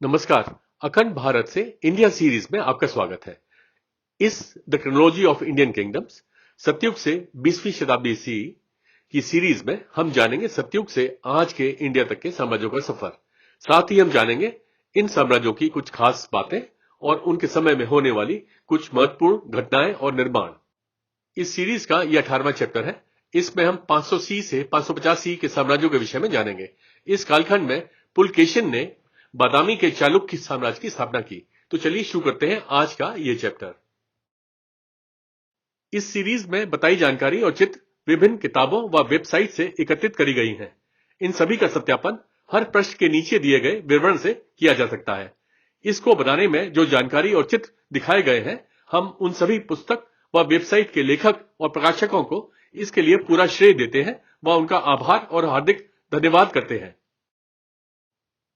नमस्कार। अखंड भारत से इंडिया सीरीज में आपका स्वागत है। इस the chronology of Indian kingdoms सतयुग से 20वीं शताब्दी सी की सीरीज में हम जानेंगे सतयुग से आज के इंडिया तक के साम्राज्यों का सफर। साथ ही हम जानेंगे इन साम्राज्यों की कुछ खास बातें और उनके समय में होने वाली कुछ महत्वपूर्ण घटनाएं और निर्माण। इस सीरीज का यह 18वां चैप्टर है। इसमें हम 500 सी से 550 सी के साम्राज्यों के विषय में जानेंगे। इस कालखंड में पुलकेशिन ने बादामी के चालुक्य साम्राज्य की स्थापना की। तो चलिए शुरू करते हैं आज का यह चैप्टर। इस सीरीज में बताई जानकारी और चित्र विभिन्न किताबों व वेबसाइट से एकत्रित करी गई हैं। इन सभी का सत्यापन हर पृष्ठ के नीचे दिए गए विवरण से किया जा सकता है। इसको बनाने में जो जानकारी और चित्र दिखाए गए हैं, हम उन सभी पुस्तक व वेबसाइट के लेखक और प्रकाशकों को इसके लिए पूरा श्रेय देते हैं व उनका आभार और हार्दिक धन्यवाद करते हैं।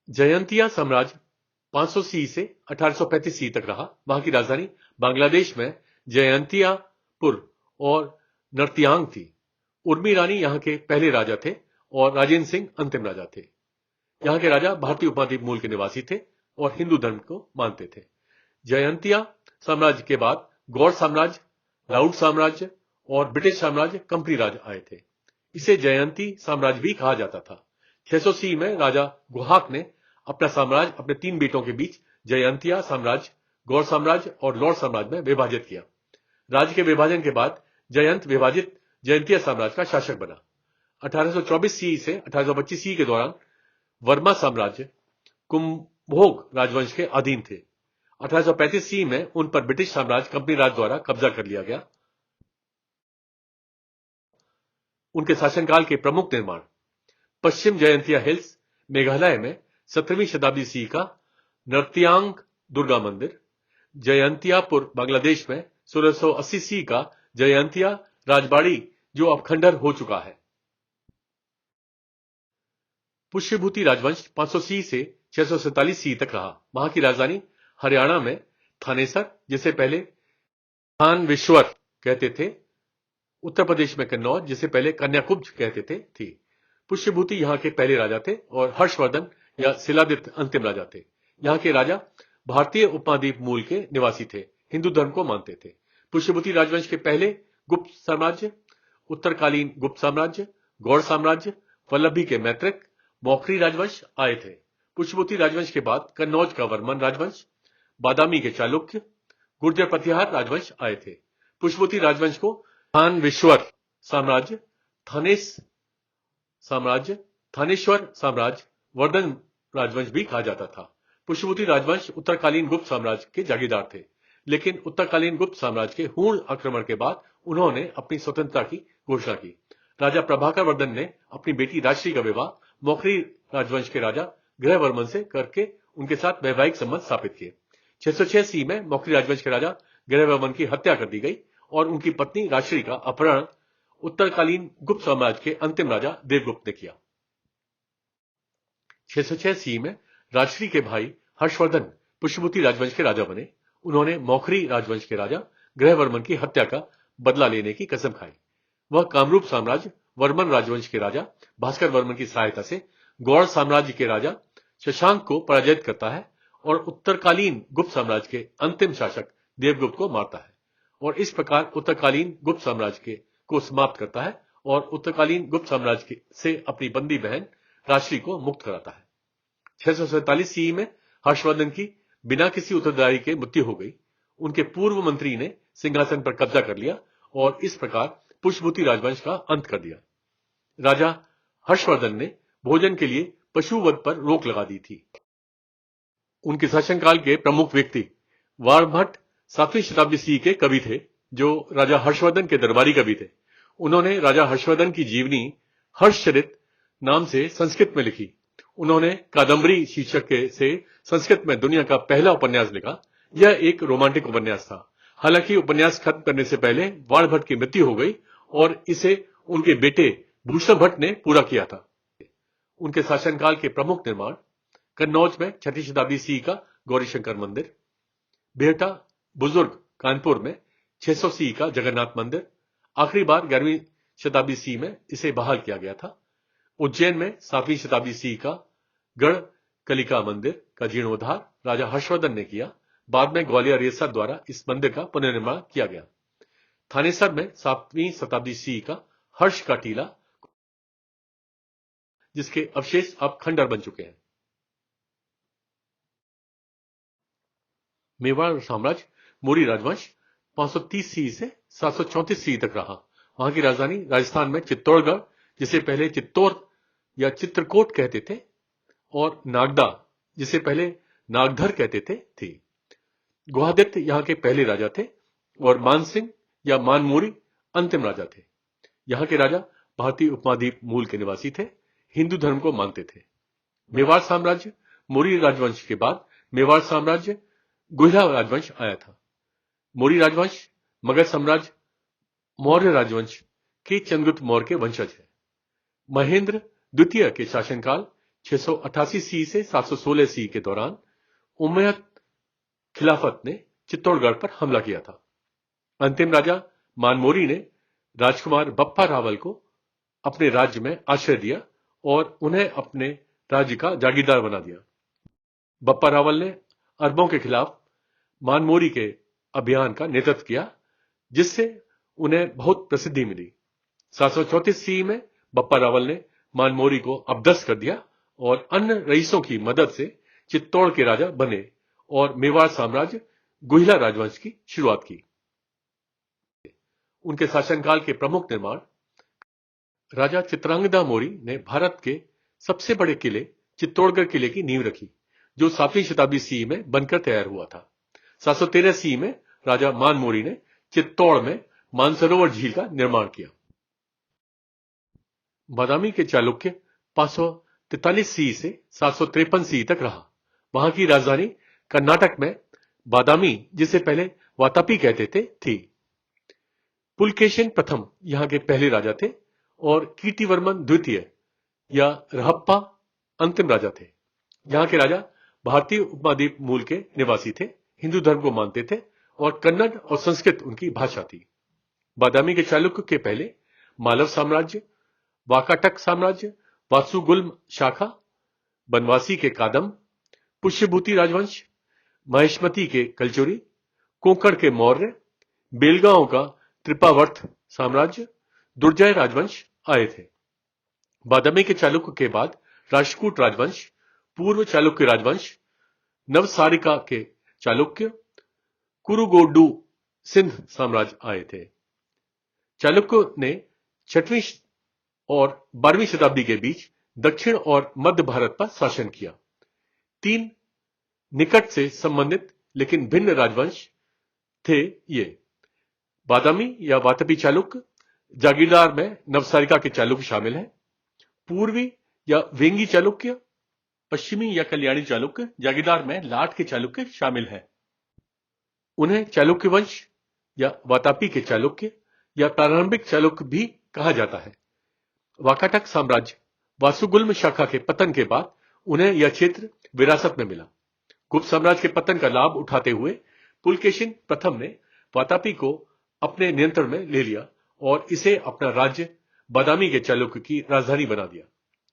जयंतिया साम्राज्य 500 सी से 1835 सी तक रहा। वहां की राजधानी बांग्लादेश में जयंतियापुर और नर्तियांग थी। उर्मी रानी यहां के पहले राजा थे और राजेंद्र सिंह अंतिम राजा थे। यहां के राजा भारतीय उपमहाद्वीप मूल के निवासी थे और हिंदू धर्म को मानते थे। जयंतिया साम्राज्य के बाद गौड़ साम्राज्य, राउत साम्राज्य और ब्रिटिश साम्राज्य कंपनी राज आए थे। इसे जयंती साम्राज्य भी कहा जाता था। 600 सी में राजा गुहाक ने अपना साम्राज्य अपने 3 बेटों के बीच जयंतिया साम्राज्य, गौड़ साम्राज्य और लौड़ साम्राज्य में विभाजित किया। राज्य के विभाजन के बाद जयंत विभाजित जयंतिया साम्राज्य का शासक बना। 1824 सी से 1825 सी के दौरान वर्मा साम्राज्य कुंभोग राजवंश के अधीन थे। 1835 सी में उन पर ब्रिटिश साम्राज्य कंपनी राज द्वारा कब्जा कर लिया गया। उनके शासनकाल के प्रमुख निर्माण: पश्चिम जयंतिया हिल्स मेघालय में 17वीं शताब्दी सी का नर्तियांग दुर्गा मंदिर, जयंतियापुर बांग्लादेश में 1680 सी का जयंतिया राजबाड़ी जो अब खंडहर हो चुका है। पुष्यभूति राजवंश 500 सी से 647 सी तक रहा। वहां की राजधानी हरियाणा में थानेसर, जिसे पहले थानवेश्वर कहते थे, उत्तर प्रदेश में कन्नौज, जिसे पहले कन्याकुब्ज कहते थे, थी। पुष्यभूति यहां के पहले राजा थे और हर्षवर्धन या शिलादित्य अंतिम राजा थे। यहां के राजा भारतीय उपमहाद्वीप मूल के निवासी थे, हिंदू धर्म को मानते थे। पुष्यभूति राजवंश के पहले गुप्त साम्राज्य, उत्तरकालीन गुप्त साम्राज्य, गौड़ साम्राज्य, वल्लभी के मैत्रिक, मौखरी राजवंश आए थे। पुष्यभूति राजवंश के बाद कन्नौज का वर्मन राजवंश, बादामी के चालुक्य, गुर्जर प्रतिहार राजवंश आए थे। पुष्यभूति राजवंश को थानवेश्वर साम्राज्य, थानेस साम्राज्य, थानेश्वर साम्राज्य, वर्धन राजवंश भी कहा जाता था। पुष्यभूति राजवंश उत्तरकालीन गुप्त साम्राज्य के जागीरदार थे, लेकिन उत्तरकालीन गुप्त साम्राज्य के हूण आक्रमण के बाद उन्होंने अपनी स्वतंत्रता की घोषणा की। राजा प्रभाकर वर्धन ने अपनी बेटी राजश्री का विवाह मौखरी राजवंश के राजा ग्रहवर्मन से करके उनके साथ वैवाहिक संबंध स्थापित किए। 606 सी में मौखरी राजवंश के राजा ग्रहवर्मन की हत्या कर दी गई और उनकी पत्नी राजश्री का अपहरण उत्तरकालीन गुप्त साम्राज्य के अंतिम राजा देवगुप्त ने किया। 606 सी में राजश्री के भाई हर्षवर्धन पुष्यभूति राजवंश के राजा बने। उन्होंने मौखरी राजवंश के राजा ग्रहवर्मन की हत्या का बदला लेने की कसम खाई। वह कामरूप साम्राज्य वर्मन राजवंश के राजा भास्कर वर्मन की सहायता से गौड़ साम्राज्य के राजा शशांक को पराजित करता है और उत्तरकालीन गुप्त साम्राज्य के अंतिम शासक देवगुप्त को मारता है और इस प्रकार उत्तरकालीन गुप्त साम्राज्य को समाप्त करता है और उत्तरकालीन गुप्त साम्राज्य से अपनी बंदी बहन राजश्री को मुक्त कराता है। 647 सी में हर्षवर्धन की बिना किसी उत्तरदायी के मृत्यु हो गई। उनके पूर्व मंत्री ने सिंहासन पर कब्जा कर लिया और इस प्रकार पुष्यभूति राजवंश का अंत कर दिया। राजा हर्षवर्धन ने भोजन के लिए पशुवध पर रोक लगा दी थी। उनके शासनकाल के प्रमुख व्यक्ति वारभट्ट 7वीं शताब्दी सी के कवि थे, जो राजा हर्षवर्धन के दरबारी कवि थे। उन्होंने राजा हर्षवर्धन की जीवनी हर्षचरित नाम से संस्कृत में लिखी। उन्होंने कादम्बरी शीर्षक से संस्कृत में दुनिया का पहला उपन्यास लिखा। यह एक रोमांटिक उपन्यास था। हालांकि उपन्यास खत्म करने से पहले वारभट्ट की मृत्यु हो गई और इसे उनके बेटे भूषण भट्ट ने पूरा किया था। उनके शासनकाल के प्रमुख निर्माण: कन्नौज में 6वीं शताब्दी सी का गौरीशंकर मंदिर, बेहटा बुजुर्ग कानपुर में 600 सी का जगन्नाथ मंदिर, आखिरी बार 11वीं शताब्दी सी में इसे बहाल किया गया था। उज्जैन में 7वीं शताब्दी सी का गढ़ कलिका मंदिर का जीर्णोद्धार राजा हर्षवर्धन ने किया। बाद में ग्वालियर रियासत द्वारा इस मंदिर का पुनर्निर्माण किया गया। थानेसर में 7वीं शताब्दी सी का हर्ष का टीला, जिसके अवशेष अब खंडर बन चुके हैं। मेवाड़ साम्राज्य मौर्य राजवंश 530 सी से 734 सी तक रहा। वहां की राजधानी राजस्थान में चित्तौड़गढ़, जिसे पहले चित्तौड़ या चित्रकोट कहते थे, और नागदा, जिसे पहले नागधर कहते थे, थी। गुहादित्य यहां के पहले राजा थे और मानसिंह या मानमोरी अंतिम राजा थे। यहां के राजा भारतीय उपमहाद्वीप मूल के निवासी थे, हिंदू धर्म को मानते थे। मेवाड़ साम्राज्य मौर्य राजवंश के बाद मेवाड़ साम्राज्य गुहिला राजवंश आया था। मौर्य राजवंश मगध साम्राज्य मौर्य राजवंश के चंद्रगुप्त मौर्य के वंशज है। महेंद्र द्वितीय के शासनकाल 688 सी से 716 सी के दौरान उमैयद खिलाफत ने चित्तौड़गढ़ पर हमला किया था। अंतिम राजा मानमोरी ने राजकुमार बप्पा रावल को अपने राज्य में आश्रय दिया और उन्हें अपने राज्य का जागीरदार बना दिया। बप्पा रावल ने अरबों के खिलाफ मानमोरी के अभियान का नेतृत्व किया, जिससे उन्हें बहुत प्रसिद्धि मिली। 734 सी में बप्पा रावल ने मानमोरी को अपदस्थ कर दिया और अन्य रईसों की मदद से चित्तौड़ के राजा बने और मेवाड़ साम्राज्य गुहिला राजवंश की शुरुआत की। उनके शासनकाल के प्रमुख निर्माण राजा चित्रांगदा मौर्य ने भारत के सबसे बड़े किले चित्तौड़गढ़ किले की नींव रखी, जो 7वीं शताब्दी सी में बनकर तैयार हुआ था। 713 सी में राजा मानमोरी ने चित्तौड़ में मानसरोवर झील का निर्माण किया। बादामी के चालुक्य 543 सी से 753 सी तक रहा। वहां की राजधानी कर्नाटक में बादामी, जिसे पहले वातापी कहते थे, थी। पुलकेशिन प्रथम यहां के पहले राजा थे और कीर्तिवर्मन द्वितीय या रहप्पा अंतिम राजा थे। यहां के राजा भारतीय उपमहाद्वीप मूल के निवासी थे, हिंदू धर्म को मानते थे और कन्नड़ और संस्कृत उनकी भाषा थी। बादामी के चालुक्य के पहले मालव साम्राज्य, वाकाटक साम्राज्य, वासुगुल्म शाखा, बनवासी के कादम, पुष्यभूति राजवंश, महेशमती के कलचुरी, कोंकण के मौर्य, बेलगांव का त्रिपावर्त साम्राज्य, दुर्जय राजवंश आए थे। बादामी के चालुक्य के बाद राष्ट्रकूट राजवंश, पूर्व चालुक्य राजवंश, नवसारिका के चालुक्य, कुरुगोडू सिंध साम्राज्य आए थे। चालुक्य ने 6वीं और 12वीं शताब्दी के बीच दक्षिण और मध्य भारत पर शासन किया। 3 निकट से संबंधित लेकिन भिन्न राजवंश थे ये। बादामी या वातापी चालुक्य जागीरदार में नवसारिका के चालुक्य शामिल हैं। पूर्वी या वेंगी चालुक्य, पश्चिमी या कल्याणी चालुक्य जागीरदार में लाट के चालुक्य शामिल हैं। उन्हें चालुक्य वंश या वातापी के चालुक्य या प्रारंभिक चालुक्य भी कहा जाता है। वाकाटक साम्राज्य वासुगुल्म शाखा के पतन के बाद उन्हें यह क्षेत्र विरासत में मिला। गुप्त साम्राज्य के पतन का लाभ उठाते हुए पुलकेशिन प्रथम ने वातापी को अपने नियंत्रण में ले लिया और इसे अपना राज्य बादामी के चालुक्य की राजधानी बना दिया।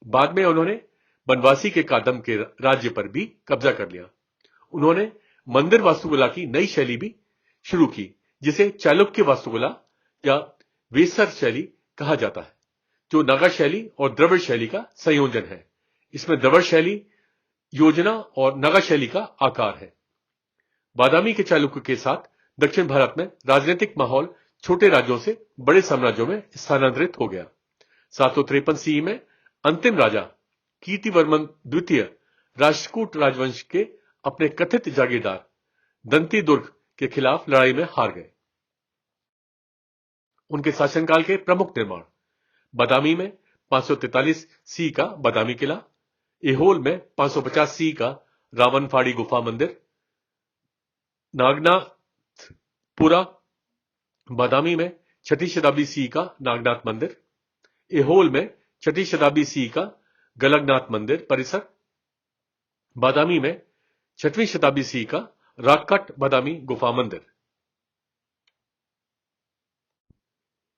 बाद में उन्होंने बनवासी के कादम के राज्य पर भी कब्जा कर लिया। उन्होंने मंदिर वास्तुकला की नई शैली भी शुरू की, जिसे चालुक्य वास्तुकला या वेसर शैली कहा जाता है, जो नागा शैली और द्रविड़ शैली का संयोजन है। इसमें द्रविड़ शैली योजना और नागा शैली का आकार है। बादामी के चालुक्य के साथ दक्षिण भारत में राजनीतिक माहौल छोटे राज्यों से बड़े साम्राज्यों में स्थानांतरित हो गया। 753 सी में अंतिम राजा कीर्तिवर्मन द्वितीय राष्ट्रकूट राजवंश के अपने कथित जागीरदार दंती दुर्ग के खिलाफ लड़ाई में हार गए। उनके शासनकाल के प्रमुख निर्माण बादामी में 543 सी का बादामी किला, एहोल में 550 सी का रावणफाड़ी गुफा मंदिर, नागनाथपुरा बादामी में 6ठी शताब्दी सी का नागनाथ मंदिर, एहोल में 6ठी शताब्दी सी का गलगनाथ मंदिर परिसर, बादामी में 6वीं शताब्दी सी का राक्कट बादामी गुफा मंदिर,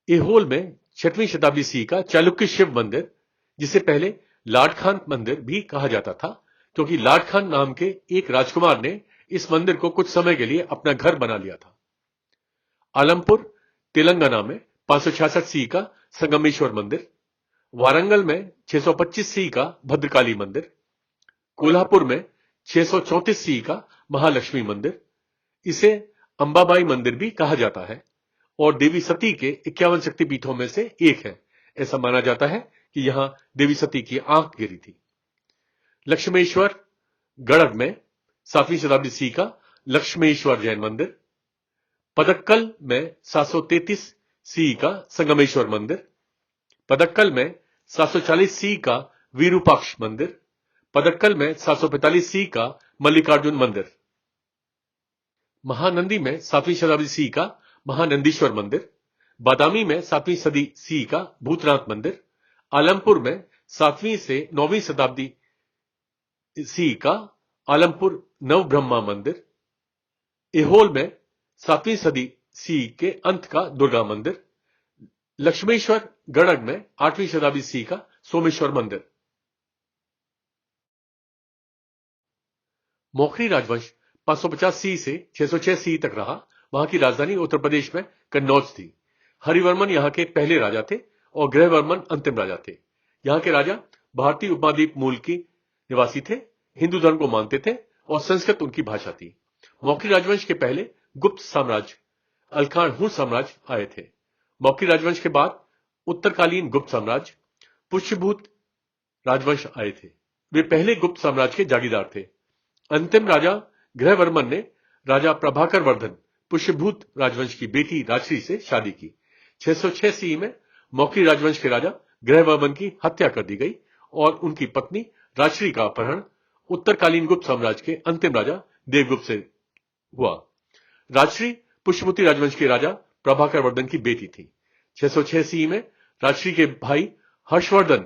एहोल में 6वीं शताब्दी सी का चालुक्य शिव मंदिर, जिसे पहले लाडखान मंदिर भी कहा जाता था क्योंकि लाट खान नाम के एक राजकुमार ने इस मंदिर को कुछ समय के लिए अपना घर बना लिया था। आलमपुर तेलंगाना में 566 सी का संगमेश्वर मंदिर, वारंगल में 625 सी का भद्रकाली मंदिर, कोल्हापुर में 634 सी का महालक्ष्मी मंदिर, इसे अंबाबाई मंदिर भी कहा जाता है और देवी सती के 51 शक्तिपीठों में से एक है। ऐसा माना जाता है कि यहां देवी सती की आंख गिरी थी। लक्ष्मेश्वर गढ़ में 7वीं शताब्दी सी का लक्ष्मेश्वर जैन मंदिर, पदक्कल में 733 सी का संगमेश्वर मंदिर, पदक्कल में 740 सी का विरूपाक्ष मंदिर, पदक्कल में 745 सी का मल्लिकार्जुन मंदिर, महानंदी में 7वीं शताब्दी सी का महानंदीश्वर मंदिर, बादामी में 7वीं सदी सी का भूतनाथ मंदिर, आलमपुर में 7वीं से 9वीं शताब्दी सी का आलमपुर नवब्रह्मा मंदिर, एहोल में 7वीं सदी सी के अंत का दुर्गा मंदिर, लक्ष्मेश्वर गढ़ में 8वीं शताब्दी सी का सोमेश्वर मंदिर। मौखरी राजवंश 550 सी से 606 सी तक रहा। वहां की राजधानी उत्तर प्रदेश में कन्नौज थी। हरिवर्मन यहां के पहले राजा थे और ग्रहवर्मन अंतिम राजा थे। यहां के राजा भारतीय उपमहाद्वीप मूल की निवासी थे, हिंदू धर्म को मानते थे और संस्कृत उनकी भाषा थी। मौखरी राजवंश के पहले गुप्त साम्राज्य अलखानहुर साम्राज्य आए थे। मौखरी राजवंश के बाद उत्तरकालीन गुप्त साम्राज्य पुष्यभूत राजवंश आए थे। वे पहले गुप्त साम्राज्य के जागीरदार थे। अंतिम राजा ग्रहवर्मन ने राजा प्रभाकर वर्धन पुष्यभूत राजवंश की बेटी राजश्री से शादी की। 606 सी में मौखरी राजवंश के राजा ग्रहवर्मन की हत्या कर दी गई और उनकी पत्नी राजश्री का अपहरण उत्तरकालीन गुप्त साम्राज्य के अंतिम राजा देवगुप्त से हुआ। राजश्री पुष्यभूति राजवंश के राजा प्रभाकर वर्धन की बेटी थी। 606 सी में राजश्री के भाई हर्षवर्धन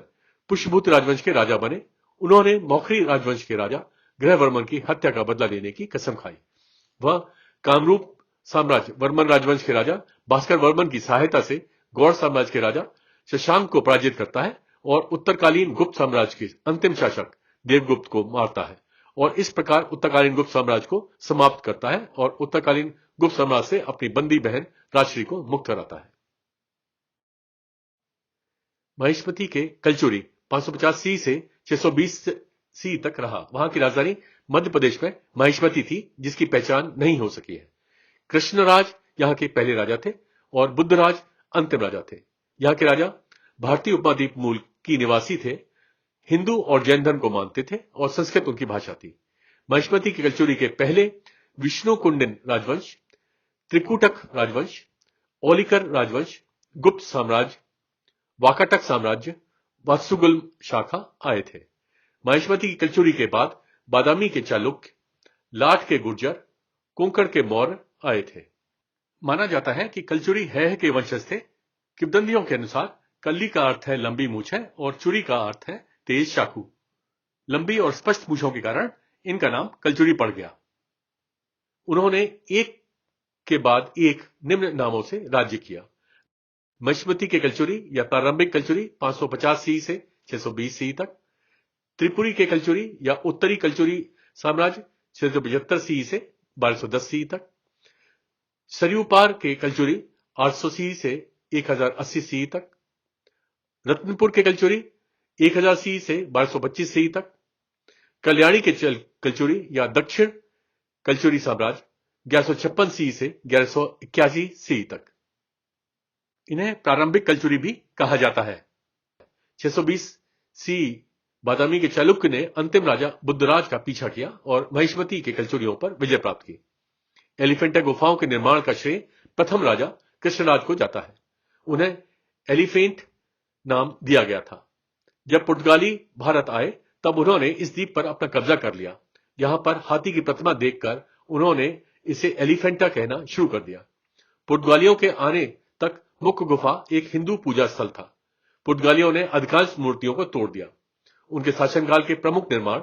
पुष्यभूत राजवंश के राजा बने। उन्होंने मौखरी राजवंश के राजा ग्रहवर्मन की हत्या का बदला लेने की कसम खाई। वह कामरूप साम्राज्य वर्मन राजवंश के राजा भास्कर वर्मन की सहायता से गौड़ साम्राज्य के राजा शशांक को पराजित करता है और उत्तरकालीन गुप्त साम्राज्य के अंतिम शासक देवगुप्त को मारता है और इस प्रकार उत्तरकालीन गुप्त साम्राज्य को समाप्त करता है और उत्तरकालीन गुप्त साम्राज्य से अपनी बंदी बहन राजश्री को मुक्त कराता है। महिष्मती के कलचुरी 550 सी से 620 सी तक रहा। वहां की राजधानी मध्य प्रदेश में महिष्मती थी, जिसकी पहचान नहीं हो सकी है। कृष्णराज यहां के पहले राजा थे और बुद्धराज अंतिम राजा थे। यहां के राजा भारतीय उपमहाद्वीप मूल की निवासी थे, हिंदू और जैन धर्म को मानते थे और संस्कृत उनकी भाषा थी। महिष्मती की कलचुरी के पहले विष्णुकुंडिन राजवंश, त्रिकुटक राजवंश, ओलिकर राजवंश, गुप्त साम्राज्य, वाकाटक साम्राज्य, वात्सुगुल्म शाखा आए थे। महिष्मती की कलचुरी के बाद बादामी के चालुक्य, लाट के गुर्जर, कोंकण के मौर्य आए थे। माना जाता है कि कलचुरी है के वंशज थे। किंवदंतियों के अनुसार कल्ली का अर्थ है लंबी मूछ है और चुरी का अर्थ है तेज चाकू। लंबी और स्पष्ट मूछों के कारण इनका नाम कलचुरी पड़ गया। उन्होंने एक के बाद एक निम्न नामों से राज्य किया। महिष्मती के कलचुरी या प्रारंभिक कलचुरी 550 सी से 620 सी तक, त्रिपुरी के कलचुरी या उत्तरी कलचुरी साम्राज्य 675 सी से 1210 सी तक, सरयू पार के कलचुरी 800 सी से 1080 सी तक, रत्नपुर के कलचुरी 1000 सी से 1225 सी तक, कल्याणी के कलचुरी या दक्षिण कलचुरी साम्राज्य 1156 सी से 1181 सी तक। इन्हें प्रारंभिक कलचुरी भी कहा जाता है। 620 सी बादामी के चालुक्य ने अंतिम राजा बुद्धराज का पीछा किया और महिष्मती के कलचुरियों पर विजय प्राप्त की। एलिफेंटा गुफाओं के निर्माण का श्रेय प्रथम राजा कृष्णराज को जाता है। उन्हें एलिफेंट नाम दिया गया था। जब पुर्तगाली भारत आए तब उन्होंने इस द्वीप पर अपना कब्जा कर लिया। यहां पर हाथी की प्रतिमा देखकर उन्होंने इसे एलिफेंटा कहना शुरू कर दिया। पुर्तगालियों के आने तक मुख्य गुफा एक हिंदू पूजा स्थल था। पुर्तगालियों ने अधिकांश मूर्तियों को तोड़ दिया। उनके शासनकाल के प्रमुख निर्माण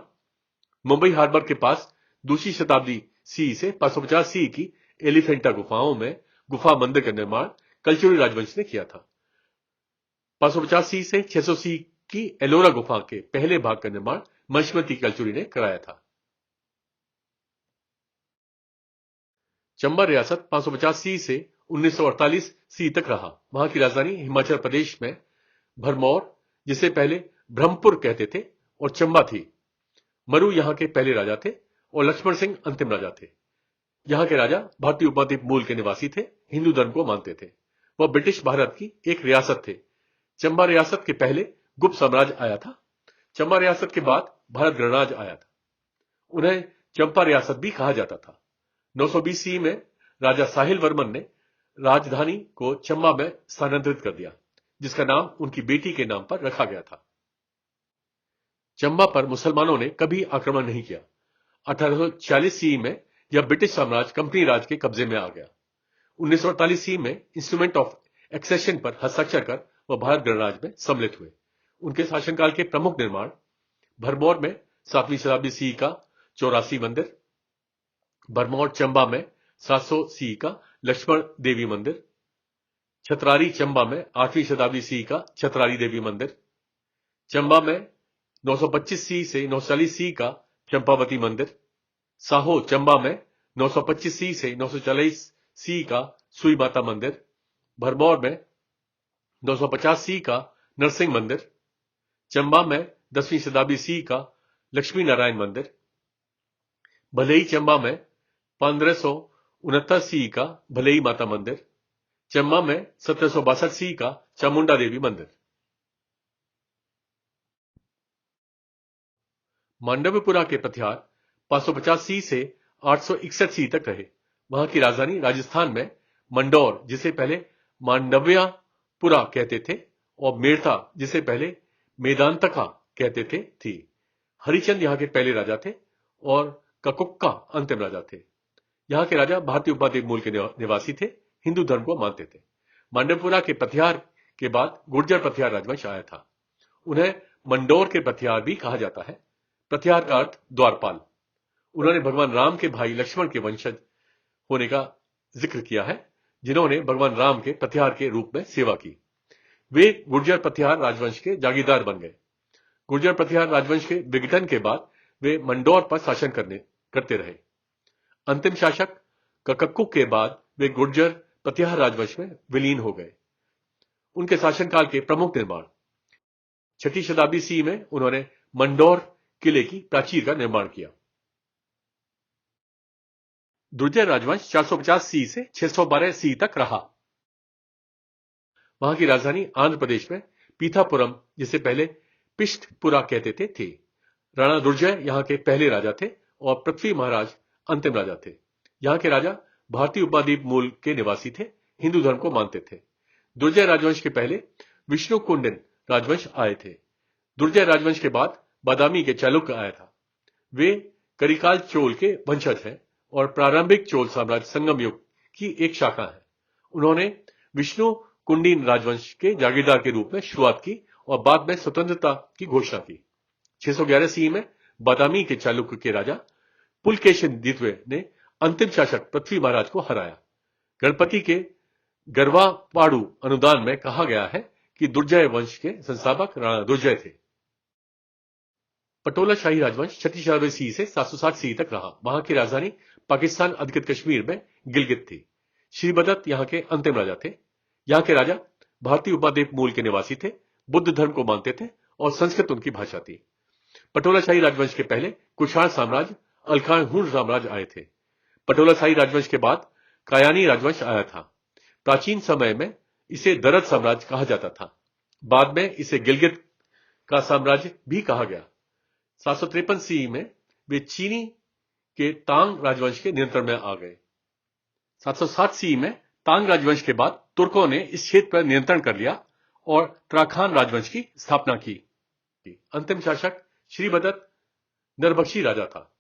मुंबई हार्बर के पास दूसरी शताब्दी सी से 550 सी की एलिफेंटा गुफाओं में गुफा मंदिर का निर्माण कलचुरी राजवंश ने किया था। 550 सी से 600 सी की एलोरा गुफा के पहले भाग का निर्माण मंशमती कलचुरी ने कराया था। चंबा रियासत 550 सी से 1948 सी तक रहा। वहां की राजधानी हिमाचल प्रदेश में भरमौर, जिसे पहले ब्रह्मपुर कहते थे, और चंबा थी। मरु यहां के पहले राजा थे और लक्ष्मण सिंह अंतिम राजा थे। यहां के राजा भारतीय उपद्वीप मूल के निवासी थे, हिंदू धर्म को मानते थे। वह ब्रिटिश भारत की एक रियासत थे। चंबा रियासत के पहले गुप्त साम्राज्य आया था। चंबा रियासत के बाद भारत गणराज्य आया था। उन्हें चंपा रियासत भी कहा जाता था। 920 सी में राजा साहिल वर्मन ने राजधानी को चंबा में स्थानांतरित कर दिया, जिसका नाम उनकी बेटी के नाम पर रखा गया था। चंबा पर मुसलमानों ने कभी आक्रमण नहीं किया। 1840 सी में यह ब्रिटिश साम्राज्य कंपनी राज के कब्जे में आ गया। 1948 सी में इंस्ट्रूमेंट ऑफ एक्सेशन पर हस्ताक्षर कर वह भारत गणराज्य में सम्मिलित हुए। उनके शासनकाल के प्रमुख निर्माण भरमौर में 7वीं शताब्दी सी का 84 मंदिर, भरमौर चंबा में 700 सी का लक्ष्मण देवी मंदिर, छतरारी चंबा में 8वीं शताब्दी सी का छतरारी देवी मंदिर, चंबा में 925 सी से 940 सी का चंपावती मंदिर, साहो चंबा में 925 सी से 940 सी का सुई माता मंदिर, भरमौर में 950 सी का नरसिंह मंदिर, चंबा में 10वीं शताब्दी सी का लक्ष्मी नारायण मंदिर, भलेई चंबा में 1569 सी का भलेई माता मंदिर, चंबा में 1762 सी का चामुंडा देवी मंदिर। मांडव्यपुरा के प्रत्यार 550 सी से 861 सी तक रहे। वहां की राजधानी राजस्थान में मंडौर, जिसे पहले मांडव्यपुरा कहते थे, और मेड़ता, जिसे पहले मेदांतका कहते थे, थी। हरिचंद यहां के पहले राजा थे और ककुक्का अंतिम राजा थे। यहां के राजा भारतीय उपद्वीप मूल के निवासी थे, हिंदू धर्म को मानते थे। मांडव्यपुरा के प्रत्यार के बाद गुर्जर प्रत्यार राजवंश आया था। उन्हें मंडौर के प्रत्यार भी कहा जाता है। प्रत्यार का अर्थ द्वारपाल। उन्होंने भगवान राम के भाई लक्ष्मण के वंशज होने का जिक्र किया है, जिन्होंने भगवान राम के प्रत्यार के रूप में सेवा की। वे गुर्जर प्रत्यार राजवंश के जागीरदार बन गए। गुर्जर प्रत्यार राजवंश के विघटन के बाद वे मंडौर पर शासन करते रहे। अंतिम शासक ककक्कू के बाद वे गुर्जर प्रत्यार राजवंश में विलीन हो गए। उनके शासनकाल के प्रमुख निर्माण 6ठी शताब्दी सी में उन्होंने मंडौर किले की प्राचीर का निर्माण किया। दुर्जय राजवंश 450 सी से 612 सी तक रहा। वहां की राजधानी आंध्र प्रदेश में पीथापुरम, जिसे पहले पिष्टपुरा कहते थे, थी। राणा दुर्जय यहां के पहले राजा थे और पृथ्वी महाराज अंतिम राजा थे। यहां के राजा भारतीय उपद्वीप मूल के निवासी थे, हिंदू धर्म को मानते थे। दुर्जय राजवंश के पहले विष्णुकुंडिन राजवंश आए थे। दुर्जय राजवंश के बाद बादामी के चालुक्य आया था। वे करिकाल चोल के वंशज हैं और प्रारंभिक चोल साम्राज्य संगम युग की एक शाखा है। उन्होंने विष्णु कुंडिन राजवंश के जागीरदार के रूप में शुरुआत की और बाद में स्वतंत्रता की घोषणा की। 611 सी में बादामी के चालुक्य के राजा पुलकेशिन द्वितीय ने अंतिम शासक पृथ्वी महाराज को हराया। गणपति के गरवापाड़ू अनुदान में कहा गया है कि दुर्जय वंश के संस्थापक राणा दुर्जय थे। पटोला शाही राजवंश 6ठी शताब्दी सी से 760 सी तक रहा। वहां की राजधानी पाकिस्तान अधिकृत कश्मीर में गिलगित थी। श्रीबदत्त यहां के अंतिम राजा थे। यहां के राजा भारतीय उपद्वीप मूल के निवासी थे, बुद्ध धर्म को मानते थे और संस्कृत उनकी भाषा थी। पटोला शाही राजवंश के पहले कुषाण साम्राज्य, अलखाहुन साम्राज्य आए थे। पटोला शाही राजवंश के बाद कायानी राजवंश आया था। प्राचीन समय में इसे दरद साम्राज्य कहा जाता था। बाद में इसे गिलगित का साम्राज्य भी कहा गया। 753 सी में वे चीनी के तांग राजवंश के नियंत्रण में आ गए। 707 सी में तांग राजवंश के बाद तुर्कों ने इस क्षेत्र पर नियंत्रण कर लिया और त्राखान राजवंश की स्थापना की। अंतिम शासक श्रीबदत्त नरबख्शी राजा था।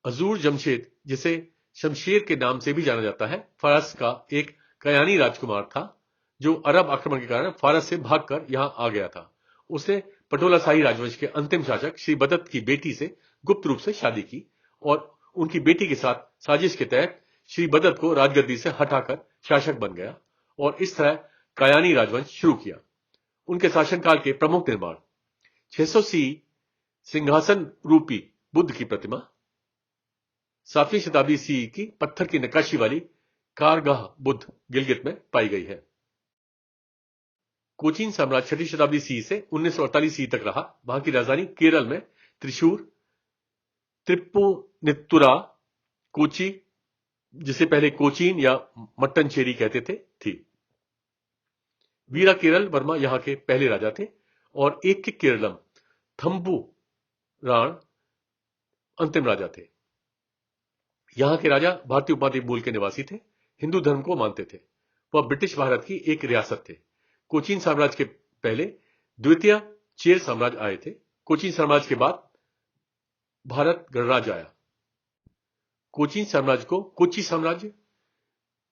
अजूर जमशेद, जिसे शमशेर के नाम से भी जाना जाता है, फारस का एक कयानी राजकुमार था जो अरब आक्रमण के कारण फारस से भागकर यहां आ गया था। उसने पटोला शाही राजवंश के अंतिम शासक श्रीबदत्त की बेटी से गुप्त रूप से शादी की और उनकी बेटी के साथ साजिश के तहत श्रीबदत्त को राजगद्दी से हटाकर शासक बन गया और इस तरह कायानी राजवंश शुरू किया। उनके शासनकाल के प्रमुख निर्माण 600 सी सिंहासन रूपी बुद्ध की प्रतिमा, 7वीं शताब्दी सी की पत्थर की नक्काशी वाली कारगाह बुद्ध गिलगित में पाई गई है। कोचीन साम्राज्य 6वीं शताब्दी सी से 1948 सी तक रहा। वहां की राजधानी केरल में त्रिशूर, त्रिपुनितुरा, कोची, जिसे पहले कोचीन या मट्टनचेरी कहते थे, थी। वीरा केरल वर्मा यहां के पहले राजा थे और एक के केरलम थंबुरान अंतिम राजा थे। यहां के राजा भारतीय उपमहाद्वीप मूल के निवासी थे, हिंदू धर्म को मानते थे। वह ब्रिटिश भारत की एक रियासत थे। कोचीन साम्राज्य के पहले द्वितीय चेर साम्राज्य आए थे। कोचीन साम्राज्य के बाद भारत गणराज्य आया। कोचीन साम्राज्य को कोची साम्राज्य,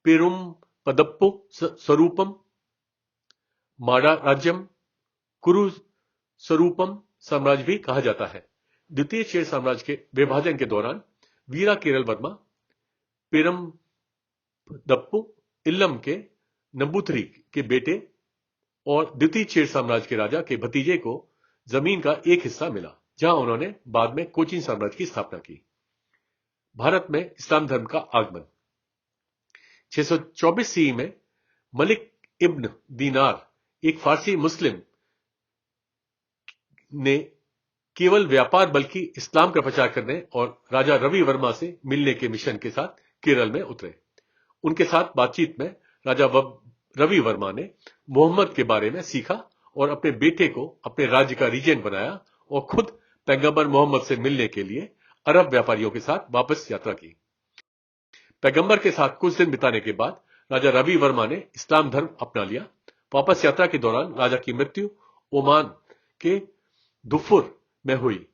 पेरुम्पदप्पु स्वरूपम, माडा राज्यम, कुरु स्वरूपम साम्राज्य भी कहा जाता है। द्वितीय चेर साम्राज्य के विभाजन के दौरान वीरा केरल वर्मा पेरुम्पदप्पु इल्लम के नंबूथरी के बेटे और द्वितीय चेर साम्राज्य के राजा के भतीजे को जमीन का एक हिस्सा मिला, जहां उन्होंने बाद में कोचीन साम्राज्य की स्थापना की। भारत में इस्लाम धर्म का आगमन 624 सी में मलिक इब्न दीनार, एक फारसी मुस्लिम, ने केवल व्यापार बल्कि इस्लाम का प्रचार करने और राजा रवि वर्मा से मिलने के मिशन के साथ केरल में उतरे। उनके साथ बातचीत में राजा रवि वर्मा ने मोहम्मद के बारे में सीखा और अपने बेटे को अपने राज्य का रीजेंट बनाया और खुद पैगंबर मोहम्मद से मिलने के लिए अरब व्यापारियों के साथ वापस यात्रा की। पैगंबर के साथ कुछ दिन बिताने के बाद राजा रवि वर्मा ने इस्लाम धर्म अपना लिया। वापस यात्रा के दौरान राजा की मृत्यु ओमान के दुफुर में हुई,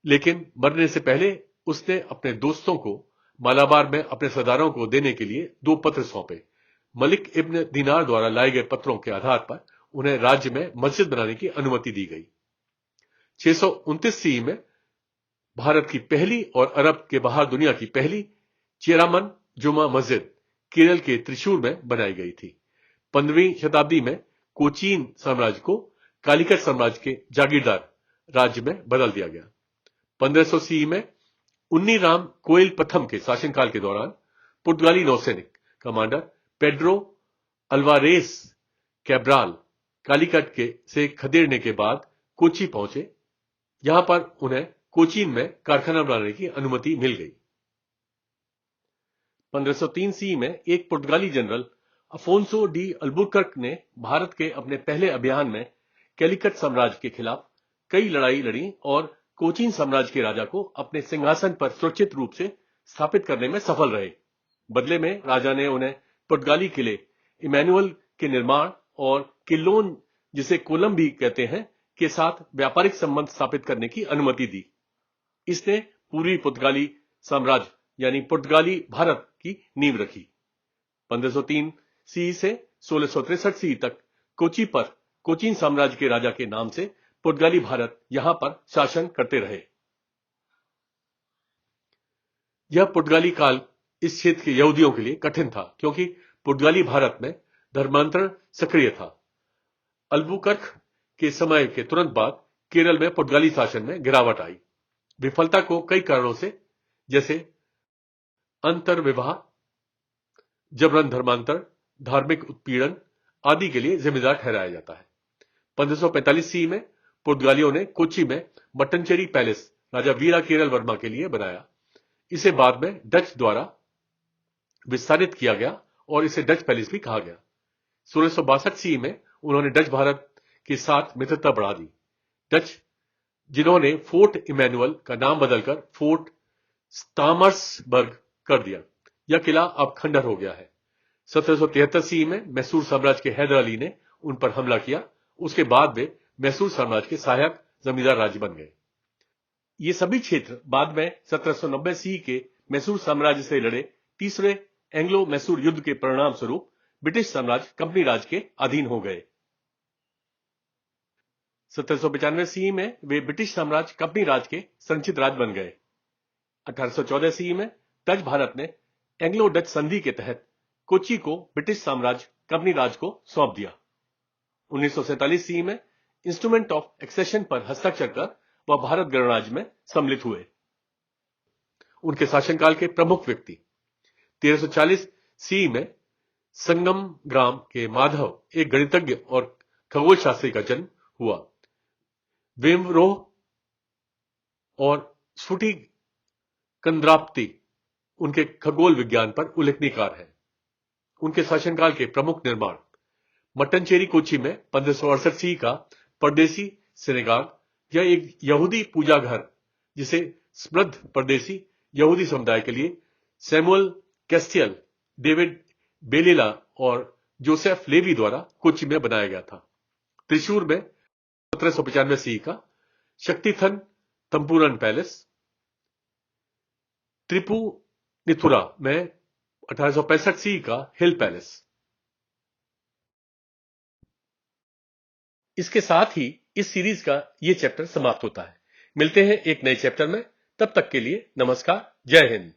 लेकिन मरने से पहले उसने अपने दोस्तों को मालाबार में अपने सरदारों को देने के लिए 2 पत्र सौंपे। मलिक इब्न दीनार द्वारा लाए गए पत्रों के आधार पर उन्हें राज्य में मस्जिद बनाने की अनुमति दी गई। 629 सी में भारत की पहली और अरब के बाहर दुनिया की पहली चेरामन जुमा मस्जिद केरल के त्रिशूर में बनाई गई थी। 15वीं शताब्दी में कोचीन साम्राज्य को कालिकट साम्राज्य के जागीरदार राज्य में बदल दिया गया। 1500 सी में उन्नीराम कोयल प्रथम के शासनकाल के दौरान पुर्तगाली नौसैनिक commander Pedro Alvares Cabral Calicut के से खदेड़ने के बाद कोची पहुंचे। यहां पर उन्हें कोचीन में कारखाना बनाने की अनुमति मिल गई। 1503 सी में एक पुर्तगाली जनरल अफोंसो डी अल्बुकर्क ने भारत के अपने पहले अभियान में कैलिकट साम्राज्य के खिलाफ कई लड़ाई लड़ी और कोचीन साम्राज्य के राजा को अपने सिंहासन पर सुरक्षित रूप से स्थापित करने में सफल रहे। बदले में राजा ने उन्हें पुर्तगाली किले इमैनुअल के निर्माण और किलोन, जिसे कोलम भी कहते हैं, के साथ व्यापारिक संबंध स्थापित करने की अनुमति दी। इसने पूर्वी पुर्तगाली साम्राज्य यानी पुर्तगाली भारत की नींव रखी। 1503 सी से 1663 सी तक कोची पर कोचीन साम्राज्य के राजा के नाम से पुर्तगाली भारत यहां पर शासन करते रहे। यह पुर्तगाली काल इस क्षेत्र के यहूदियों के लिए कठिन था, क्योंकि पुर्तगाली भारत में धर्मांतरण सक्रिय था। अल्बुकर्क के समय के तुरंत बाद केरल में पुर्तगाली शासन में गिरावट आई। विफलता को कई कारणों से, जैसे अंतर्विवाह, जबरन धर्मांतर, धार्मिक उत्पीड़न आदि के लिए जिम्मेदार ठहराया जाता है। 1545 सी में पुर्तगालियों ने कोची में मट्टनचेरी पैलेस राजा वीरा केरल वर्मा के लिए बनाया। इसे बाद में डच द्वारा विस्तारित किया गया और इसे डच पैलेस भी कहा गया। 1662 सी में उन्होंने डच भारत के साथ मित्रता बढ़ा दी। डच, जिन्होंने फोर्ट इमैनुअल का नाम बदलकर फोर्ट स्टामर्सबर्ग कर दिया। यह किला अब खंडर हो गया है। 1773 सी में मैसूर साम्राज्य के हैदर अली ने उन पर हमला किया। उसके बाद वे मैसूर साम्राज्य के सहायक जमींदार राज्य बन गए। ये सभी क्षेत्र बाद में 1790 सी के मैसूर साम्राज्य से लड़े तीसरे एंग्लो मैसूर युद्ध के परिणाम स्वरूप ब्रिटिश साम्राज्य कंपनी राज के अधीन हो गए। 1795 सी में वे ब्रिटिश साम्राज्य कंपनी राज के संचित राज्य बन गए। 1814 सी में डच भारत ने एंग्लो डच संधि के तहत कोची को ब्रिटिश साम्राज्य कंपनी राज को सौंप दिया। 1947 सी में इंस्ट्रूमेंट ऑफ एक्सेशन पर हस्ताक्षर कर वह भारत गणराज्य में सम्मिलित हुए। उनके शासनकाल के प्रमुख व्यक्ति 1340 सी में संगम ग्राम के माधव, एक गणितज्ञ और खगोल शास्त्री का जन्म हुआ। वेमरोह और स्फुटिकंद्राप्ति उनके खगोल विज्ञान पर उल्लेखनीय कार्य है। उनके शासनकाल के प्रमुख निर्माण मट्टनचेरी कोच्चि में 1568 सी का परदेसी सिनेगाग, यह एक यहूदी पूजा घर जिसे समृद्ध परदेसी यहूदी समुदाय के लिए सैमुअल कैस्टियल, डेविड बेलिला और जोसेफ लेवी द्वारा कोच्चि में बनाया गया था। त्रिशूर में 1795 सी का शक्तिथन तंपूरन पैलेस, त्रिपुनिथुरा में 1865 सी का हिल पैलेस। इसके साथ ही इस सीरीज का यह चैप्टर समाप्त होता है। मिलते हैं एक नए चैप्टर में, तब तक के लिए नमस्कार, जय हिंद।